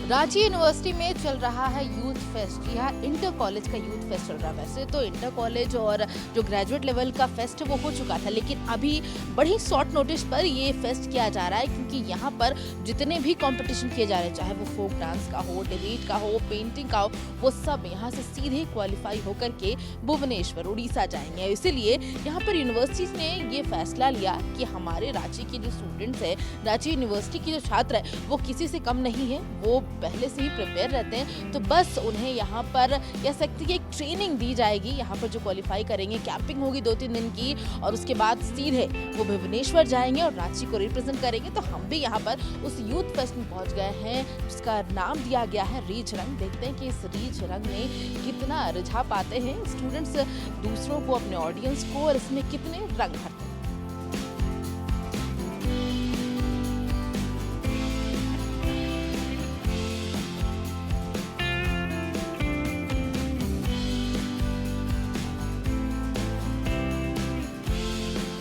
Ranchi university में चल रहा है यूथ फेस्ट। यह इंटर कॉलेज का यूथ फेस्ट चल रहा है। वैसे तो इंटर कॉलेज और जो ग्रेजुएट लेवल का फेस्ट वो हो चुका था, लेकिन अभी बड़ी शॉर्ट नोटिस पर ये फेस्ट किया जा रहा है, क्योंकि यहाँ पर जितने भी कंपटीशन किए जा रहे हैं, चाहे वो फोक डांस का हो, डिबेट का हो, पेंटिंग का हो, वो सब यहाँ से सीधे क्वालिफाई होकर के भुवनेश्वर उड़ीसा जाएंगे। इसीलिए यहाँ पर यूनिवर्सिटी ने ये फैसला लिया कि हमारे रांची के जो स्टूडेंट्स है, रांची यूनिवर्सिटी के जो छात्र है, वो किसी से कम नहीं है, वो पहले से ही प्रिपेयर रहते हैं। तो बस उन्हें यहाँ पर कह सकते हैं एक ट्रेनिंग दी जाएगी। यहाँ पर जो क्वालिफाई करेंगे, कैंपिंग होगी 2-3 दिन की, और उसके बाद सीधे वो भुवनेश्वर जाएंगे और रांची को रिप्रेजेंट करेंगे। तो हम भी यहाँ पर उस यूथ फेस्ट में पहुँच गए हैं, जिसका नाम दिया गया है रीझ रंग। देखते हैं कि इस रीझ रंग में कितना रिझा पाते हैं स्टूडेंट्स दूसरों को, अपने ऑडियंस को, और इसमें कितने रंग भरते हैं।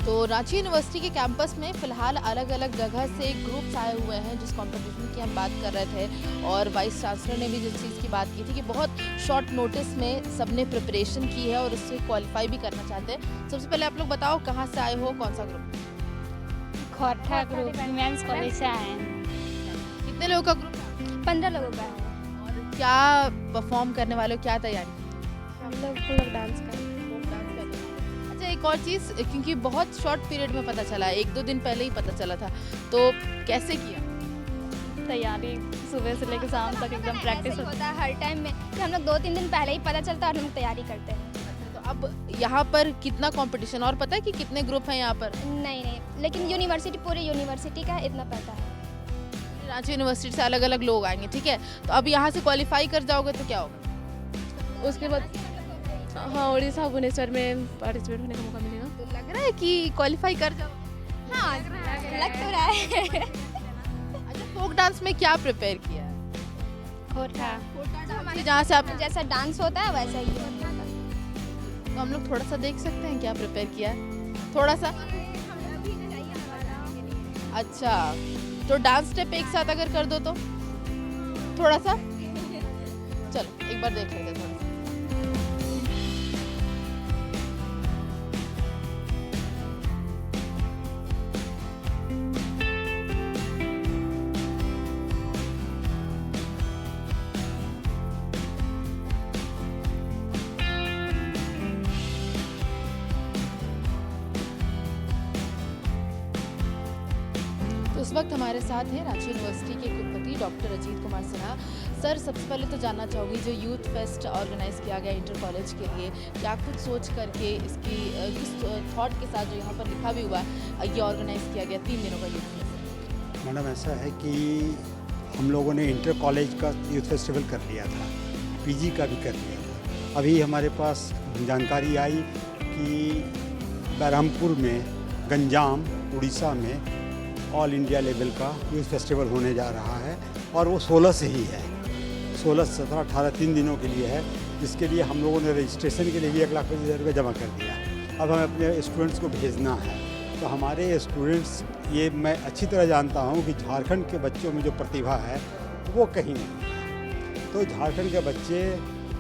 तो रांची यूनिवर्सिटी के कैंपस में फिलहाल अलग अलग जगह से ग्रुप्स आए हुए हैं, जिस कंपटीशन की हम बात कर रहे थे। और वाइस चांसलर ने भी जिस चीज़ की बात की थी कि बहुत शॉर्ट नोटिस में सबने प्रिपरेशन की है और उससे क्वालिफाई भी करना चाहते हैं। सबसे पहले आप लोग बताओ कहाँ से आए हो, कौन सा group? Khortha group women's college से आए हैं। कितने लोगों का ग्रुप? 15 लोगों का है। और क्या परफॉर्म करने वाले हो, क्या तैयारी? हम लोग डांस कर। अच्छा, एक और चीज़, क्योंकि बहुत शॉर्ट पीरियड में पता चला, 1-2 दिन पहले ही पता चला था, तो कैसे किया तैयारी? सुबह से लेकर शाम तक एकदम प्रैक्टिस होता है हर टाइम में कि हम लोग 2-3 दिन पहले ही पता चलता है और हम तैयारी करते हैं। तो अब यहाँ पर कितना कंपटीशन, और पता है कि कितने ग्रुप हैं यहाँ पर? नहीं, लेकिन यूनिवर्सिटी, पूरी यूनिवर्सिटी का इतना पता है। रांची यूनिवर्सिटी से अलग अलग लोग आएंगे, ठीक है? तो अब यहाँ से क्वालिफाई कर जाओगे तो क्या होगा? उसके बाद हाँ, उड़ीसा भुवनेश्वर में पार्टिसिपेट होने का मौका मिलेगा। तो लग रहा है कि क्वालिफाई कर जाओ? हाँ, लग तो रहा है। अच्छा, फोक डांस में क्या प्रिपेयर किया है? खोरठा जहाँ से आप, जैसा डांस होता है वैसा ही होता है। तो हम लोग थोड़ा सा देख सकते हैं क्या प्रिपेयर किया है? थोड़ा सा। अच्छा, तो डांस स्टेप एक साथ अगर कर दो तो थोड़ा सा, चलो एक बार देख लेते हैं थोड़ा सा। तो इस वक्त हमारे साथ हैं रांची यूनिवर्सिटी के कुलपति डॉक्टर अजीत कुमार सिन्हा। सर, सबसे पहले तो जानना चाहूँगी, जो यूथ फेस्ट ऑर्गेनाइज किया गया इंटर कॉलेज के लिए, क्या कुछ सोच करके इसकी किस थॉट के साथ, जो यहाँ पर लिखा भी हुआ है, ये ऑर्गेनाइज किया गया 3 दिनों का यूथ फेस्ट? मैडम, ऐसा है कि हम लोगों ने इंटर कॉलेज का यूथ फेस्टिवल कर लिया था, पीजी का भी कर लिया था। अभी हमारे पास जानकारी आई कि बरहमपुर में, गंजाम, उड़ीसा में ऑल इंडिया लेवल का यूथ फेस्टिवल होने जा रहा है, और वो 16 से ही है। 16, 17, 18 3 दिनों के लिए है, जिसके लिए हम लोगों ने रजिस्ट्रेशन के लिए भी 1,25,000 रुपये जमा कर दिया। अब हमें अपने स्टूडेंट्स को भेजना है। तो हमारे स्टूडेंट्स, ये मैं अच्छी तरह जानता हूँ कि झारखंड के बच्चों में जो प्रतिभा है वो कहीं नहीं है। तो झारखंड के बच्चे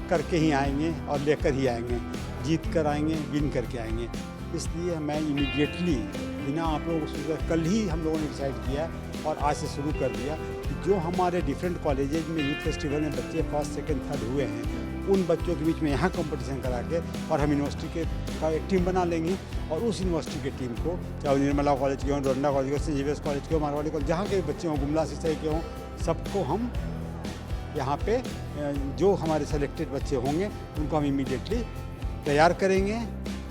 करके ही आएंगे और लेकर ही आएंगे, जीत कर आएंगे, विन करके आएंगे। इसलिए मैं इमीडिएटली, बिना आप लोगों को सोचा, कल ही हम लोगों ने डिसाइड किया और आज से शुरू कर दिया कि जो हमारे डिफरेंट कॉलेजेज में यूथ फेस्टिवल में बच्चे 1st, 2nd, 3rd हुए हैं, उन बच्चों के बीच में यहाँ कंपटीशन करा के, और हम यूनिवर्सिटी का एक टीम बना लेंगे, और उस यूनिवर्सिटी के टीम को, चाहे निर्मला कॉलेज के हों, डोरंडा कॉलेज के, सेंट जेवियर्स कॉलेज के हों, मारवाड़ी कॉलेज, जहाँ के बच्चे हों, गुमला सिंचाई के हों, सबको हम यहाँ पे जो हमारे सेलेक्टेड बच्चे होंगे उनको हम इमीडिएटली तैयार करेंगे।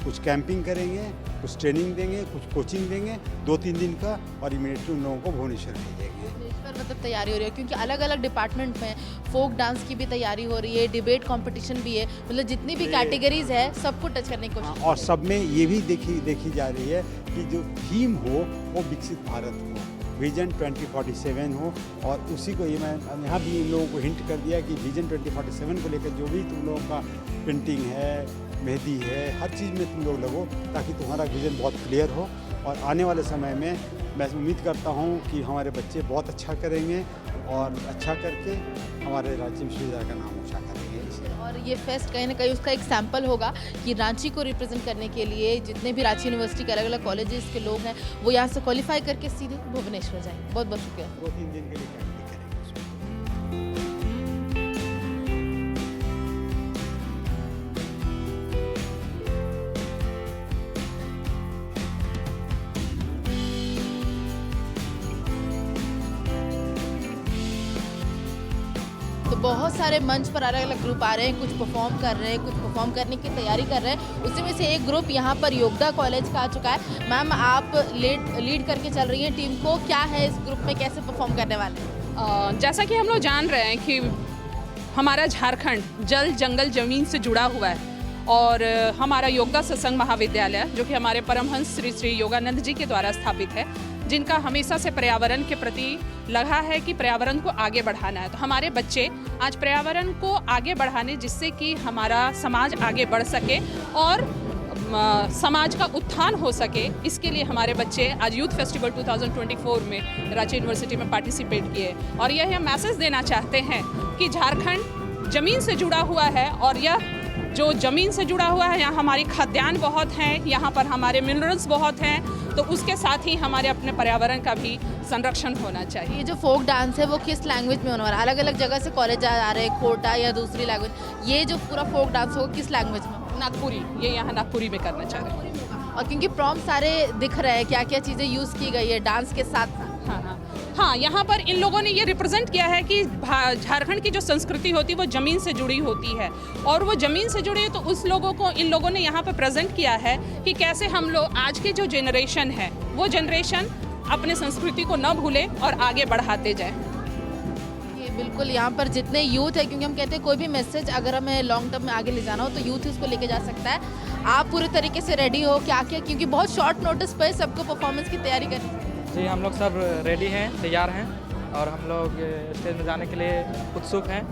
कुछ कैंपिंग करेंगे, कुछ ट्रेनिंग देंगे, कुछ कोचिंग देंगे 2-3 दिन का, और इमीडिएटली उन लोगों को भुवनेश्वर भेजेंगे। भुवनेश्वर मतलब तैयारी हो रही है, क्योंकि अलग अलग डिपार्टमेंट में फोक डांस की भी तैयारी हो रही है, डिबेट कंपटीशन भी है, मतलब जितनी भी कैटेगरीज है सबको टच करने की कोशिश। और सब में ये भी देखी जा रही है कि जो थीम हो वो विकसित भारत हो, विजन 2047 हो, और उसी को ये मैं यहाँ भी इन लोगों को हिंट कर दिया कि विजन 2047 को लेकर जो भी तुम लोगों का पेंटिंग है, मेहंदी है, हर चीज़ में तुम लोग लगो, ताकि तुम्हारा विजन बहुत क्लियर हो और आने वाले समय में मैं उम्मीद करता हूँ कि हमारे बच्चे बहुत अच्छा करेंगे और अच्छा करके हमारे रांची विश्वविद्यालय का नाम ऊँचा करेंगे। और ये फेस्ट कहीं ना कहीं उसका एक सैंपल होगा कि रांची को रिप्रेजेंट करने के लिए जितने भी रांची यूनिवर्सिटी के अलग अलग कॉलेजेस के लोग हैं वो यहाँ से क्वालिफाई करके सीधे भुवनेश्वर जाएंगे। बहुत बहुत शुक्रिया। 2-3 दिन के लिए कैंपिंग करेंगे उसमें। तो बहुत सारे मंच पर अलग अलग ग्रुप आ रहे हैं, कुछ परफॉर्म कर रहे हैं, कुछ परफॉर्म करने की तैयारी कर रहे हैं। उसी में से एक ग्रुप यहाँ पर योगदा कॉलेज का आ चुका है। मैम, आप लीड करके चल रही हैं टीम को, क्या है इस ग्रुप में, कैसे परफॉर्म करने वाले हैं? जैसा कि हम लोग जान रहे हैं कि हमारा झारखंड जल जंगल जमीन से जुड़ा हुआ है और हमारा योगदा सत्संग महाविद्यालय जो कि हमारे परमहंस श्री श्री योगानंद जी के द्वारा स्थापित है, जिनका हमेशा से पर्यावरण के प्रति लगा है कि पर्यावरण को आगे बढ़ाना है। तो हमारे बच्चे आज पर्यावरण को आगे बढ़ाने, जिससे कि हमारा समाज आगे बढ़ सके और समाज का उत्थान हो सके, इसके लिए हमारे बच्चे आज यूथ फेस्टिवल 2024 में रांची यूनिवर्सिटी में पार्टिसिपेट किए और यह मैसेज देना चाहते हैं कि झारखंड ज़मीन से जुड़ा हुआ है और यह जो ज़मीन से जुड़ा हुआ है, यहाँ हमारी खाद्यान्न बहुत हैं, यहाँ पर हमारे मिनरल्स बहुत हैं, तो उसके साथ ही हमारे अपने पर्यावरण का भी संरक्षण होना चाहिए। ये जो फोक डांस है वो किस लैंग्वेज में होने वाला है? अलग अलग जगह से कॉलेज आ रहे हैं, कोटा या दूसरी लैंग्वेज, ये जो पूरा फोक डांस होगा किस लैंग्वेज में? नागपुरी, ये यहाँ नागपुरी में करना चाह रहे हैं। और क्योंकि प्रॉम्प्ट सारे दिख रहे हैं, क्या क्या चीज़ें यूज़ की गई है डांस के साथ साथ। हाँ, यहाँ पर इन लोगों ने ये रिप्रेजेंट किया है कि झारखंड की जो संस्कृति होती है वो ज़मीन से जुड़ी होती है और वो ज़मीन से जुड़ी है, तो उस लोगों को इन लोगों ने यहाँ पर प्रेजेंट किया है कि कैसे हम लोग आज की जो जनरेशन है वो जनरेशन अपने संस्कृति को न भूले और आगे बढ़ाते जाए। ये बिल्कुल यहाँ पर जितने यूथ है, क्योंकि हम कहते हैं कोई भी मैसेज अगर हमें लॉन्ग टर्म में आगे ले जाना हो तो यूथ इसको लेके जा सकता है। आप पूरे तरीके से रेडी हो क्या क्या, क्योंकि बहुत शॉर्ट नोटिस पर सबको परफॉर्मेंस की तैयारी करनी है। जी, हम लोग सब रेडी हैं, तैयार हैं और हम लोग स्टेज में जाने के लिए उत्सुक हैं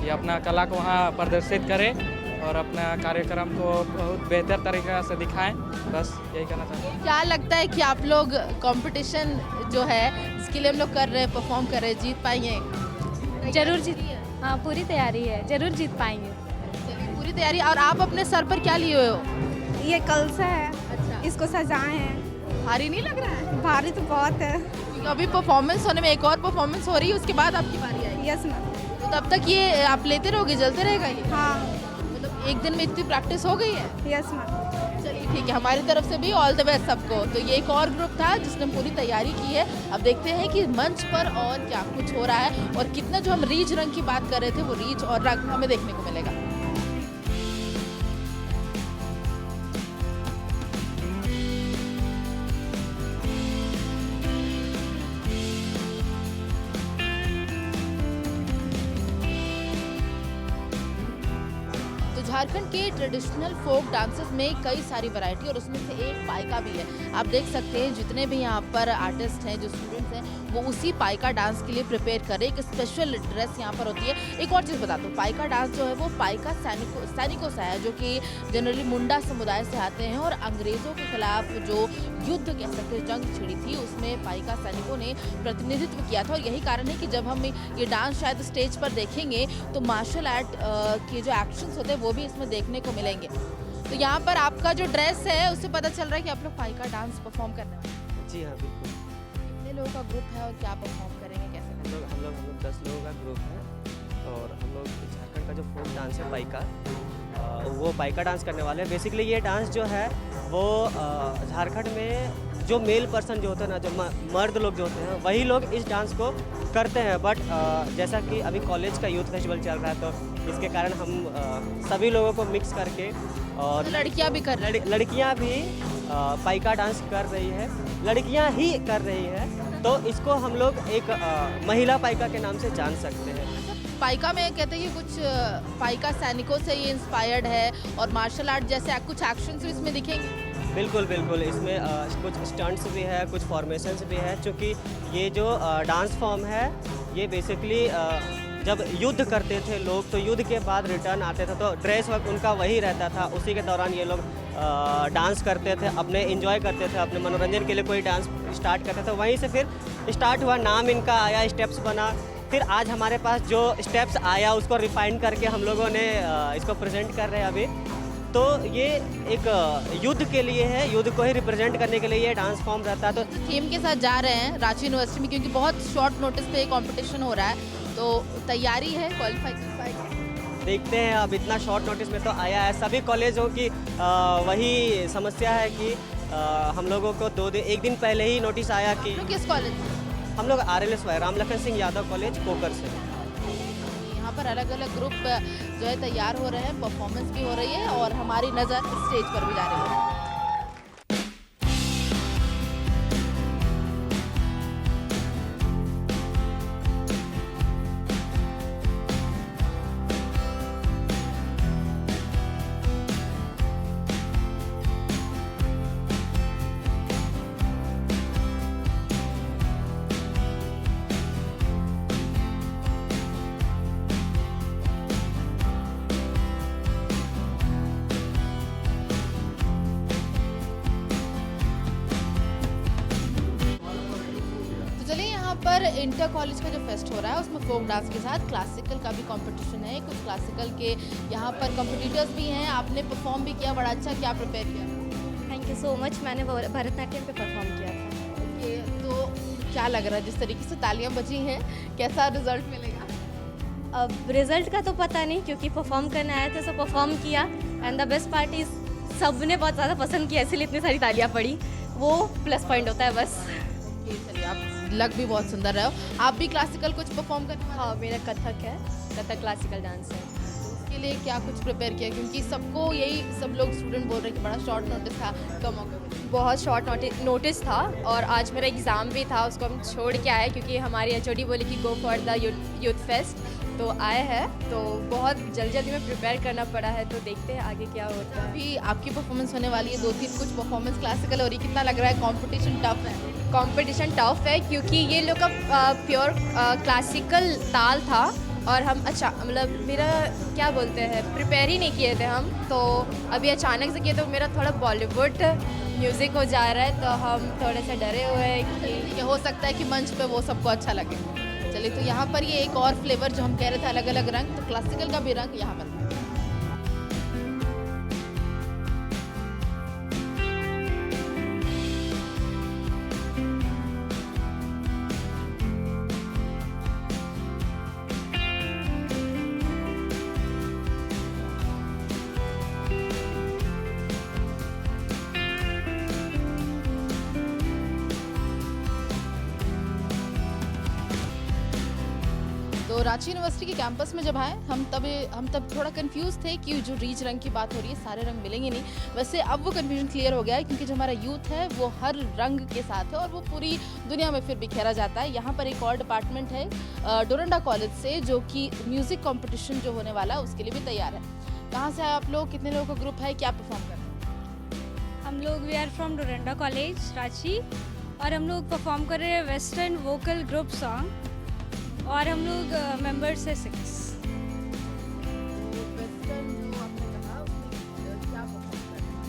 कि अपना कला को वहाँ प्रदर्शित करें और अपना कार्यक्रम को बहुत बेहतर तरीक़े से दिखाएं। बस यही कहना चाहते हैं। क्या लगता है कि आप लोग कंपटीशन जो है इसके लिए हम लोग कर रहे हैं, परफॉर्म कर रहे हैं, जीत पाएंगे? जरूर जीत, हाँ पूरी तैयारी है, जरूर जीत पाएंगे। चलिए, पूरी तैयारी। और आप अपने सर पर क्या लिए हुए हो? ये कलसा है। अच्छा, इसको सजाए हैं। भारी नहीं लग रहा है? भारी तो बहुत है। क्योंकि अभी परफॉर्मेंस होने में, एक और परफॉर्मेंस हो रही है, उसके बाद आपकी बारी आएगी। Yes ma'am. तो तब तक ये आप लेते रहोगे, जलते रहेगा ये? हाँ। मतलब एक दिन में इतनी प्रैक्टिस हो गई है? Yes ma'am. चलिए ठीक है, हमारी तरफ से भी ऑल द बेस्ट सबको। तो ये एक और ग्रुप था जिसने पूरी तैयारी की है। अब देखते हैं कि मंच पर और क्या कुछ हो रहा है और कितना जो हम रीच रंग की बात कर रहे थे वो रीच और रंग हमें देखने को मिलेगा। झारखंड के ट्रेडिशनल फोक डांसेस में कई सारी वैरायटी और उसमें से एक पाइका भी है। आप देख सकते हैं जितने भी यहाँ पर आर्टिस्ट हैं, जो स्टूडेंट्स हैं, वो उसी पाइका डांस के लिए प्रिपेयर कर रहे हैं। एक स्पेशल ड्रेस यहाँ पर होती है। एक और चीज़ बता दूँ, पाइका डांस जो है वो पाइका सैनिकों से है, जो कि जनरली मुंडा समुदाय से आते हैं और अंग्रेज़ों के खिलाफ जो युद्ध कह सकते हैं, जंग छिड़ी थी, उसमें पाइका सैनिकों ने प्रतिनिधित्व किया था। और यही कारण है कि जब हम ये डांस शायद स्टेज पर देखेंगे तो मार्शल आर्ट के जो एक्शंस होते हैं वो भी इसमें देखने को मिलेंगे। तो यहाँ पर आपका जो ड्रेस है उससे पता चल रहा है कि आप लोग पाइका डांस परफॉर्म करने वाले हैं। जी हाँ, बिल्कुल। कितने लोगों का ग्रुप है और क्या परफॉर्म करेंगे, कैसे करेंगे? हम लोग 10 लोगों का ग्रुप है और हम लोग झारखंड का जो फोक डांस है पाइका, वो पाइका डांस करने वाले हैं। बेसिकली ये डांस जो है वो झारखंड में जो मेल पर्सन जो होते हैं ना, जो मर्द लोग जो होते हैं, वही लोग इस डांस को करते हैं। बट जैसा कि अभी कॉलेज का यूथ फेस्टिवल चल रहा है तो इसके कारण हम सभी लोगों को मिक्स करके और लड़कियां भी कर रही हैं। लड़कियां भी पाइका डांस कर रही है, लड़कियां ही कर रही है, तो इसको हम लोग एक महिला पाइका के नाम से जान सकते हैं। पाइका में कहते हैं कि कुछ पाइका सैनिकों से ये इंस्पायर्ड है और मार्शल आर्ट जैसे कुछ एक्शंस भी इसमें दिखेंगे। बिल्कुल बिल्कुल, इसमें कुछ स्टंट्स भी है, कुछ फॉर्मेशंस भी है, क्योंकि ये जो डांस फॉर्म है ये बेसिकली जब युद्ध करते थे लोग, तो युद्ध के बाद रिटर्न आते थे तो ड्रेस वर्क उनका वही रहता था, उसी के दौरान ये लोग डांस करते थे, अपने एंजॉय करते थे, अपने मनोरंजन के लिए कोई डांस स्टार्ट करते थे, वहीं से फिर स्टार्ट हुआ, नाम इनका आया, स्टेप्स बना, फिर आज हमारे पास जो स्टेप्स आया उसको रिफाइन करके हम लोगों ने इसको प्रेजेंट कर रहे हैं अभी। तो ये एक युद्ध के लिए है, युद्ध को ही रिप्रेजेंट करने के लिए ये डांस फॉर्म रहता है। तो थीम के साथ जा रहे हैं रांची यूनिवर्सिटी में, क्योंकि बहुत शॉर्ट नोटिस पे कंपटीशन हो रहा है, तो तैयारी है, क्वालिफाई कर पाएंगे? देखते हैं, अब इतना शॉर्ट नोटिस में तो आया है। सभी कॉलेजों की वही समस्या है कि हम लोगों को एक दिन पहले ही नोटिस आया कि तो किस कॉलेज से? हम लोग RLSY राम लखन सिंह यादव कॉलेज कोकर से। यहाँ पर अलग अलग ग्रुप जो है तैयार हो रहे हैं, परफॉर्मेंस भी हो रही है और हमारी नज़र स्टेज पर भी जा रही है। पर इंटर कॉलेज का जो फेस्ट हो रहा है उसमें फोक डांस के साथ क्लासिकल का भी कंपटीशन है। कुछ क्लासिकल के यहाँ पर कंपटीटर्स भी हैं। आपने परफॉर्म भी किया, बड़ा अच्छा, क्या प्रिपेयर किया? Thank you so much. मैंने भरतनाट्यम पे परफॉर्म किया था। ओके, तो क्या लग रहा है, जिस तरीके से तालियां बजी हैं, कैसा रिजल्ट मिलेगा? अब रिजल्ट का तो पता नहीं, क्योंकि परफॉर्म करने आए थे, तो परफॉर्म किया। And the best part is सबने बहुत ज़्यादा पसंद किया, इसलिए इतनी सारी तालियां पड़ी, वो प्लस पॉइंट होता है बस। चलिए, आप लग भी बहुत सुंदर रहे हो। आप भी क्लासिकल कुछ परफॉर्म करने वाले हो? हाँ, मेरा कथक है, कथक क्लासिकल डांस है। उसके लिए क्या कुछ प्रिपेयर किया? क्योंकि सबको यही, सब लोग स्टूडेंट बोल रहे हैं कि बड़ा शॉर्ट नोटिस था, कम मौका मिला। बहुत शॉर्ट नोटिस था और आज मेरा एग्ज़ाम भी था, उसको हम छोड़ के आए क्योंकि हमारी HOD बोली कि go for the youth fest, तो आए हैं। तो बहुत जल्दी में प्रिपेयर करना पड़ा है, तो देखते हैं आगे क्या होता है। अभी आपकी परफॉर्मेंस होने वाली है, 2-3 कुछ परफॉर्मेंस क्लासिकल हो रही है। कितना लग रहा है कंपटीशन टफ है? कंपटीशन टफ है क्योंकि ये लोग का प्योर क्लासिकल ताल था और हम अच्छा, मतलब मेरा क्या बोलते हैं, प्रिपेयर ही नहीं किए थे हम, तो अभी अचानक से किए, तो मेरा थोड़ा बॉलीवुड म्यूज़िक हो जा रहा है, तो हम थोड़े से डरे हुए हैं कि ये हो सकता है कि मंच पे वो सबको अच्छा लगे। चलिए, तो यहाँ पर ये एक और फ्लेवर जो हम कह रहे थे, अलग अलग रंग, तो क्लासिकल का भी रंग यहाँ पर। तो रांची यूनिवर्सिटी के कैंपस में जब आए हम तब थोड़ा कंफ्यूज थे कि जो रीच रंग की बात हो रही है, सारे रंग मिलेंगे नहीं। वैसे अब वो कंफ्यूजन क्लियर हो गया है, क्योंकि जो हमारा यूथ है वो हर रंग के साथ है और वो पूरी दुनिया में फिर बिखेरा जाता है। यहाँ पर एक और डिपार्टमेंट है डोरंडा कॉलेज से, जो कि म्यूज़िक कॉम्पिटिशन जो होने वाला है उसके लिए भी तैयार है। कहाँ से आए आप लोग, कितने लोगों का ग्रुप है, क्या परफॉर्म कर रहे हैं? हम लोग we are from Doranda college Ranchi और हम लोग परफॉर्म कर रहे हैं वेस्टर्न वोकल ग्रुप सॉन्ग और हम लोग मेंबर्स है 6।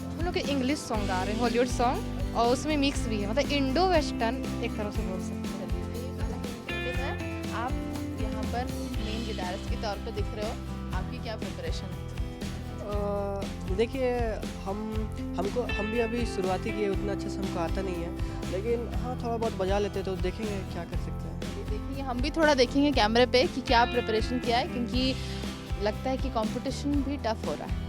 हम लोग इंग्लिश सॉन्ग गा रहे हैं, हॉलीवुड सॉन्ग, और उसमें मिक्स भी है, मतलब इंडो वेस्टर्न एक तरह से बोल सकते हैं। आप यहाँ पर मेन गिटारिस्ट के तौर पर दिख रहे हो, आपकी क्या प्रिपरेशन है? देखिए, हम भी अभी शुरुआती किए, उतना अच्छे से हमको आता नहीं है, लेकिन हाँ थोड़ा बहुत बजा लेते, तो देखेंगे क्या कर सकते हैं। देखिए, हम भी थोड़ा देखेंगे कैमरे पे कि क्या प्रिपरेशन किया है, क्योंकि लगता है कि कंपटीशन भी टफ हो रहा है।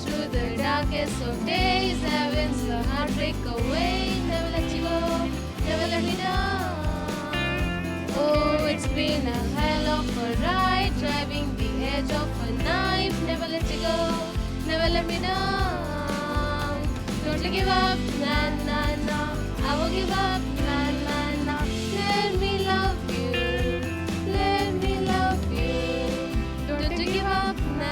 Through the darkest of days, heaven's a heartbreak away. Never let you go, never let me down. Oh, it's been a hell of a ride, driving the edge of a knife. Never let you go, never let me down. Don't you give up, nah, nah, nah. I won't give up, nah, nah, nah. Let me love you, let me love you. Don't you give up, nah.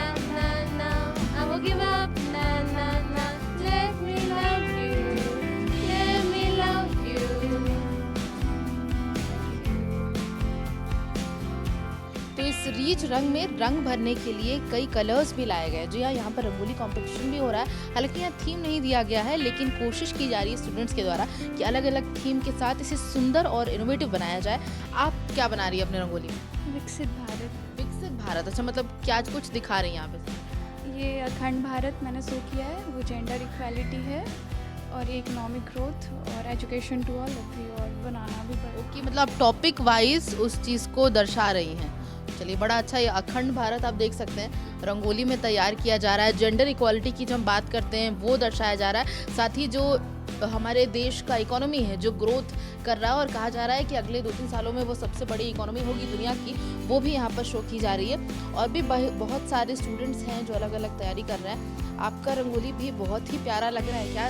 बीच रंग में रंग भरने के लिए कई colours भी लाए गए। जी हाँ, यहाँ पर रंगोली कंपटीशन भी हो रहा है। हालांकि यहाँ थीम नहीं दिया गया है, लेकिन कोशिश की जा रही है स्टूडेंट्स के द्वारा कि अलग अलग थीम के साथ इसे सुंदर और इनोवेटिव बनाया जाए। आप क्या बना रही है अपने रंगोली में? विकसित भारत। विकसित भारत, अच्छा, मतलब क्या कुछ दिखा रही हैं यहाँ पे? ये अखंड भारत मैंने शो किया है, वो जेंडर इक्वालिटी है और ये इकोनॉमिक ग्रोथ और एजुकेशन टू ऑल और बनाना भी पड़ेगा। ओके, मतलब आप टॉपिक वाइज उस चीज़ को दर्शा रही हैं। चलिए, बड़ा अच्छा। ये अखंड भारत आप देख सकते हैं रंगोली में तैयार किया जा रहा है। जेंडर इक्वालिटी की जब हम बात करते हैं वो दर्शाया जा रहा है। साथ ही जो हमारे देश का इकोनॉमी है जो ग्रोथ कर रहा है और कहा जा रहा है कि अगले 2-3 सालों में वो सबसे बड़ी इकोनॉमी होगी दुनिया की, वो भी यहाँ पर शो की जा रही है। और भी बहुत सारे स्टूडेंट्स हैं जो अलग अलग तैयारी कर रहे हैं। आपका रंगोली भी बहुत ही प्यारा लग रहा है। क्या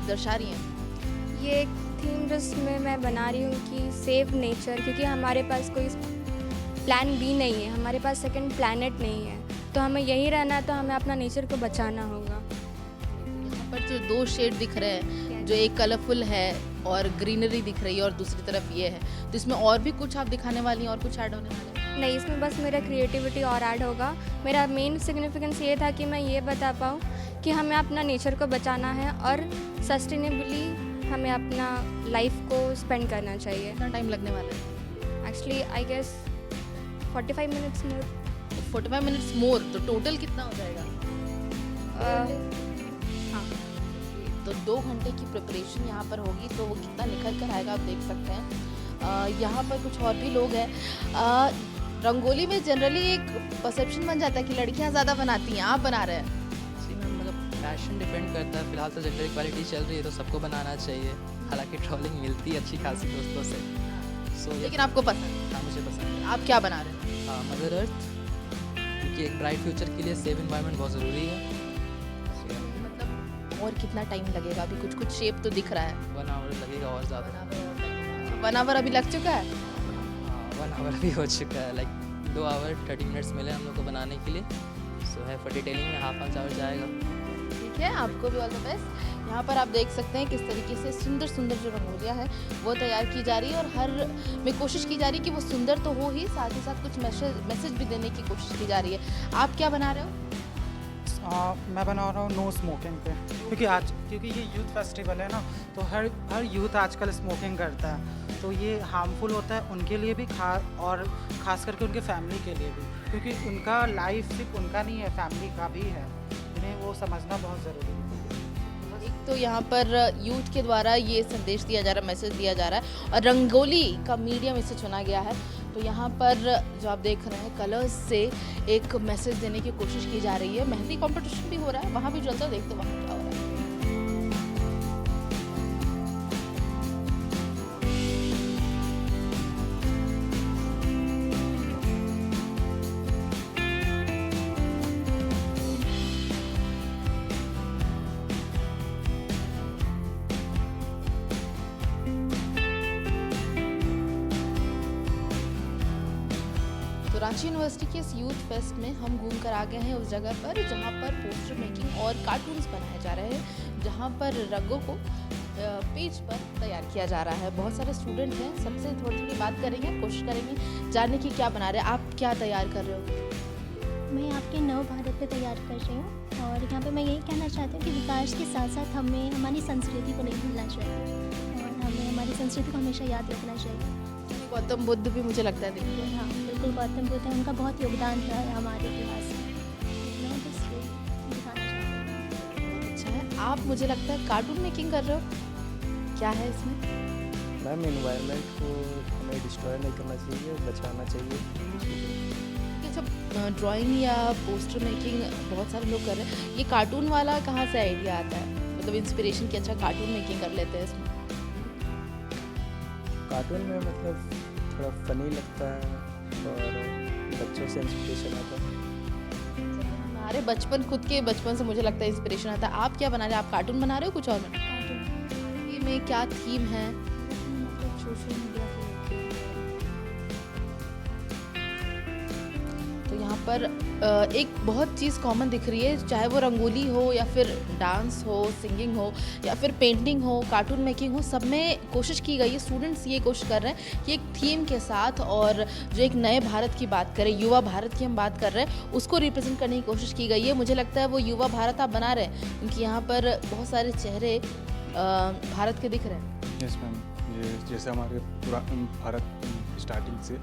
दर्शा रही हैं? ये एक थीम जिसमें मैं बना रही हूँ कि सेव नेचर, क्योंकि हमारे पास कोई प्लान बी नहीं है, हमारे पास सेकंड प्लैनेट नहीं है, तो हमें यहीं रहना है, तो हमें अपना नेचर को बचाना होगा। यहाँ पर जो 2 शेड दिख रहे हैं, जो एक कलरफुल है और ग्रीनरी दिख रही है और दूसरी तरफ ये है, तो इसमें और भी कुछ आप दिखाने वाली हैं और कुछ ऐड होने वाला है? नहीं, इसमें बस मेरा क्रिएटिविटी और ऐड होगा। मेरा मेन सिग्निफिकेंस ये था कि मैं ये बता पाऊँ कि हमें अपना नेचर को बचाना है और सस्टेनेबली हमें अपना लाइफ को स्पेंड करना चाहिए। कितना टाइम लगने वाला है? Actually I guess 45 minutes more. 45 minutes more, तो टोटल कितना हो जाएगा? हाँ, तो 2 घंटे की प्रिपरेशन यहाँ पर होगी, तो वो कितना निखर कर आएगा आप देख सकते हैं। यहाँ पर कुछ और भी लोग हैं। रंगोली में जनरली एक परसेप्शन बन जाता है कि लड़कियाँ ज़्यादा बनाती हैं, आप बना रहे हैं? जी मैम, मतलब पैशन डिपेंड करता है। फिलहाल तो जेंडर इक्वालिटी चल रही है तो सबको बनाना चाहिए। हालांकि ट्रोलिंग मिलती है अच्छी खासी दोस्तों से, लेकिन आपको पसंद? हाँ, मुझे पसंद है। आप क्या बना रहे हैं? मदर अर्थ, क्योंकि एक ब्राइट फ्यूचर के लिए सेव इन्वायरमेंट बहुत ज़रूरी है। मतलब और कितना टाइम लगेगा? अभी कुछ शेप तो दिख रहा है। 1 आवर लगेगा और ज़्यादा। 1 आवर अभी लग चुका है? हाँ, 1 आवर भी हो चुका है। लाइक 2 आवर 30 मिनट्स मिले हम लोग को बनाने के लिए। सो है फॉर डिटेलिंग में हाफ एन आवर जाएगा। ठीक है, आपको भी ऑल द बेस्ट। यहाँ पर आप देख सकते हैं किस तरीके से सुंदर सुंदर जो रंगोलियाँ हैं वो तैयार की जा रही है और हर में कोशिश की जा रही है कि वो सुंदर तो हो ही, साथ ही साथ कुछ मैसेज भी देने की कोशिश की जा रही है। आप क्या बना रहे हो? मैं बना रहा हूँ नो स्मोकिंग पे, क्योंकि ये यूथ फेस्टिवल है ना, तो हर यूथ आजकल स्मोकिंग करता है, तो ये हार्मफुल होता है उनके लिए भी, और ख़ास करके उनके फैमिली के लिए भी, क्योंकि उनका लाइफ सिर्फ उनका नहीं है, फैमिली का भी है। इन्हें वो समझना बहुत ज़रूरी है। एक तो यहाँ पर यूथ के द्वारा ये संदेश दिया जा रहा है, मैसेज दिया जा रहा है और रंगोली का मीडियम इसे चुना गया है। तो यहाँ पर जो आप देख रहे हैं कलर्स से एक मैसेज देने की कोशिश की जा रही है। मेहंदी कंपटीशन भी हो रहा है, वहाँ भी चलता है, देखते वहाँ क्या हो रहा है। रांची यूनिवर्सिटी के इस यूथ फेस्ट में हम घूम कर आ गए हैं उस जगह पर जहाँ पर पोस्टर मेकिंग और कार्टून्स बनाए जा रहे हैं, जहाँ पर रंगों को पेज पर तैयार किया जा रहा है। बहुत सारे स्टूडेंट हैं, सबसे थोड़ी बात करेंगे, कोशिश करेंगे जानने की क्या बना रहे हैं। आप क्या तैयार कर रहे हो? मैं आपके नव भारत पे तैयार कर रही हूँ और यहाँ पे मैं यही कहना चाहती हूँ कि विकास के साथ साथ हमें हमारी संस्कृति को नहीं भूलना चाहिए और हमें हमारी संस्कृति को हमेशा याद रखना चाहिए। गौतम बुद्ध भी मुझे लगता है देखिए। हाँ बिल्कुल, गौतम बुद्ध है, उनका बहुत योगदान है हमारे इतिहास में। मैं बस दिखाना चाहती हूँ। अच्छा है। आप मुझे लगता है कार्टून मेकिंग कर रहे हो, क्या है इसमें? मैम, एनवायरनमेंट को हमें डिस्ट्रॉय नहीं करना चाहिए, बचाना चाहिए। जब ड्राइंग या पोस्टर मेकिंग बहुत सारे लोग कर रहे हैं, ये कार्टून वाला कहाँ से आइडिया आता है? मतलब इंस्पिरेशन की अच्छा कार्टून मेकिंग कर लेते हैं इसमें। कार्टून में मतलब थोड़ा फनी लगता है और बच्चों से इंस्पिरेशन आता है। हमारे बचपन, खुद के बचपन से मुझे लगता है इंस्पिरेशन आता है। आप क्या बना रहे हैं? आप कार्टून बना रहे हो कुछ और में? ये में क्या थीम है? मतलब सोशल मीडिया तो यहाँ पर एक बहुत चीज़ कॉमन दिख रही है, चाहे वो रंगोली हो या फिर डांस हो, सिंगिंग हो या फिर पेंटिंग हो, कार्टून मेकिंग हो, सब में कोशिश की गई है। स्टूडेंट्स ये कोशिश कर रहे हैं कि एक थीम के साथ और जो एक नए भारत की बात करें, युवा भारत की हम बात कर रहे हैं, उसको रिप्रेजेंट करने की कोशिश की गई है। मुझे लगता है वो युवा भारत आप बना रहे हैं, क्योंकि यहाँ पर बहुत सारे चेहरे भारत के दिख रहे हैं। यस मैम, ये जैसे हमारे पूरा भारत स्टार्टिंग से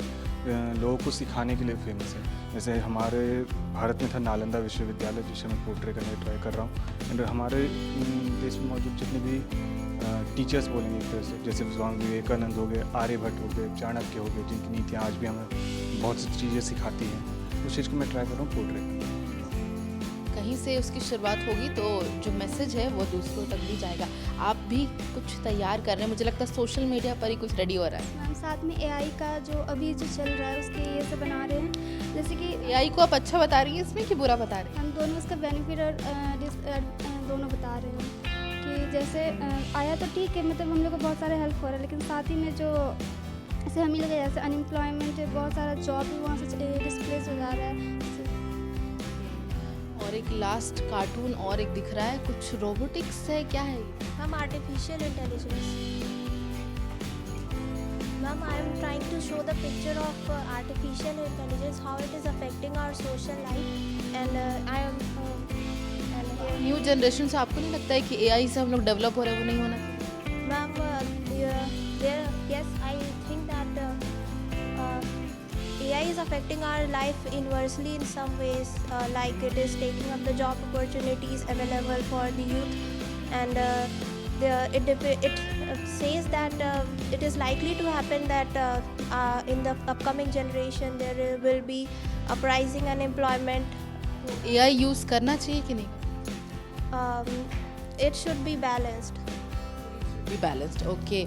लोगों को सिखाने के लिए फेमस है। जैसे हमारे भारत में था नालंदा विश्वविद्यालय, जिसे मैं पोर्ट्रे करने की ट्राई कर रहा हूँ। एंड हमारे देश में मौजूद जितने भी टीचर्स बोलेंगे एक तरह से, जैसे स्वामी विवेकानंद हो गए, आर्यभट्ट हो गए, चाणक्य हो गए, जिनकी नीतियाँ आज भी हमें बहुत सी चीज़ें सिखाती हैं, उस चीज़ को मैं ट्राई कर रहा हूँ पोर्ट्रे करने। कहीं से उसकी शुरुआत होगी तो जो मैसेज है वो दूसरों तक भी जाएगा। आप भी कुछ तैयार कर रहे हैं, मुझे लगता है सोशल मीडिया पर ही कुछ रेडी हो रहा है। मैम साथ में एआई का जो अभी जो चल रहा है उसके ये सब बना रहे हैं, जैसे कि एआई को आप अच्छा बता रही हैं इसमें कि बुरा बता रही हैं? हम दोनों उसका बेनिफिट और दोनों बता रहे हैं कि जैसे आया तो ठीक है, मतलब हम लोग को बहुत सारा हेल्प हो रहा है, लेकिन साथ ही में जो ऐसे हमें लगे जैसे अनएम्प्लॉयमेंट है, बहुत सारा जॉब भी वहाँ से डिस्प्लेस हो जा रहा है। और एक लास्ट कार्टून और एक दिख रहा है, कुछ रोबोटिक्स है, क्या है? Ma'am artificial intelligence. Ma'am I am trying to show the picture of artificial intelligence, how it is affecting our social life and I am new generation से आपको नहीं लगता है कि एआई से हम लोग डेवलप हो रहे हैं, वो नहीं होना चाहिए? Ma'am yes I think that AI is affecting our life inversely in some ways, like it is taking up the job opportunities available for the youth, and it says that it is likely to happen that in the upcoming generation there will be uprising unemployment. AI use करना चाहिए कि नहीं? It should be balanced. Okay,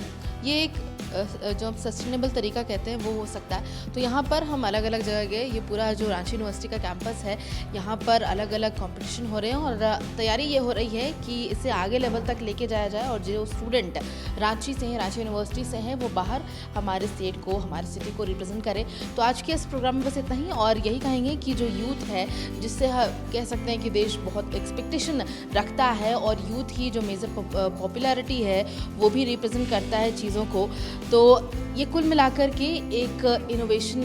ये एक जो हम sustainable तरीका कहते हैं वो हो सकता है। तो यहाँ पर हम अलग अलग जगह गए, ये पूरा जो रांची यूनिवर्सिटी का कैंपस है, यहाँ पर अलग अलग कंपटीशन हो रहे हैं और तैयारी ये हो रही है कि इसे आगे लेवल तक लेके जाया जाए और जो स्टूडेंट रांची से हैं, रांची यूनिवर्सिटी से हैं, वो बाहर हमारे स्टेट को, हमारे सिटी को रिप्रेजेंट करें। तो आज के इस प्रोग्राम में बस इतना ही, और यही कहेंगे कि जो यूथ है, जिससे कह सकते हैं कि देश बहुत एक्सपेक्टेशन रखता है और यूथ ही जो मेजर पॉपुलैरिटी है वो भी रिप्रेजेंट करता है चीज़ों को। तो ये कुल मिलाकर के एक इनोवेशन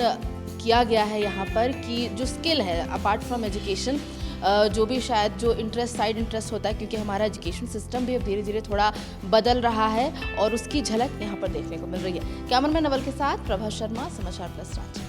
किया गया है यहाँ पर कि जो स्किल है अपार्ट फ्रॉम एजुकेशन, जो भी शायद जो साइड इंटरेस्ट होता है, क्योंकि हमारा एजुकेशन सिस्टम भी अब धीरे धीरे थोड़ा बदल रहा है और उसकी झलक यहाँ पर देखने को मिल रही है। कैमरामैन नवल के साथ प्रभा शर्मा, समाचार प्लस रांची।